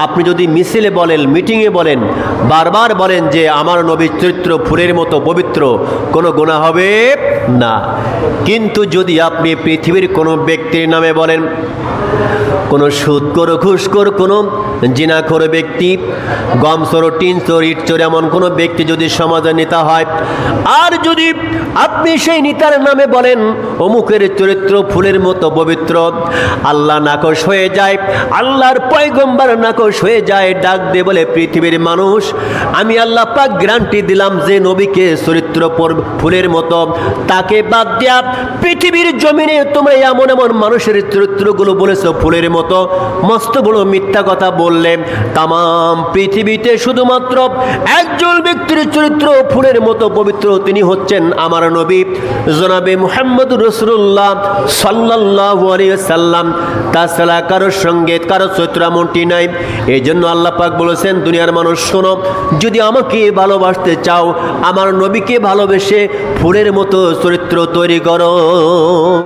আপনি যদি মিছিলে বলেন, মিটিংয়ে বলেন, বারবার বলেন যে আমার নবীর চরিত্র ফুলের মতো পবিত্র, কোনো গুনাহ হবে না। কিন্তু যদি আপনি পৃথিবীর কোনো ব্যক্তির নামে বলেন, কোনো সুদখোর, ঘুষখোর, কোনো জিনাখোর ব্যক্তি, গমচোর, টিনচোর, ইটচোর এমন কোনো ব্যক্তি যদি সমাজের নেতা হয়, আর যদি আপনি সেই নেতার নামে বলেন অমুকের চরিত্র ফুলের মতো পবিত্র, আল্লাহ নাকশ হয়ে যায়, আল্লাহর পয়গম্বর নাকশ হয়ে যায়, ডাক দিয়ে বলে পৃথিবীর মানুষ, আমি আল্লাহ পাক গ্যারান্টি দিলাম যে নবীকে চরিত্র ফুলের মতো, তাকে বাদ দিয়া পৃথিবীর জমিনে তোমরা এমন এমন মানুষের চরিত্রগুলো বলেছো ফুলের মতো, মস্ত বড় মিথ্যা কথা বললে। তামাম পৃথিবীতে শুধুমাত্র একজন ব্যক্তির চরিত্র ফুলের মতো পবিত্র, তিনি হচ্ছেন আমার নবী জনাবে মুহাম্মদুর রাসূলুল্লাহ সাল্লাল্লাহু আলাইহি ওয়াসাল্লাম। তাছাড়া কারোর সঙ্গে কারো চরিত্র এমনটি নাই। এই জন্য আল্লাহ পাক বলেছেন, দুনিয়ার মানুষ শোনো, যদি আমাকে ভালোবাসতে চাও, আমার নবীকে ভালোবেসে ফুলের মতো চরিত্র তৈরি করো।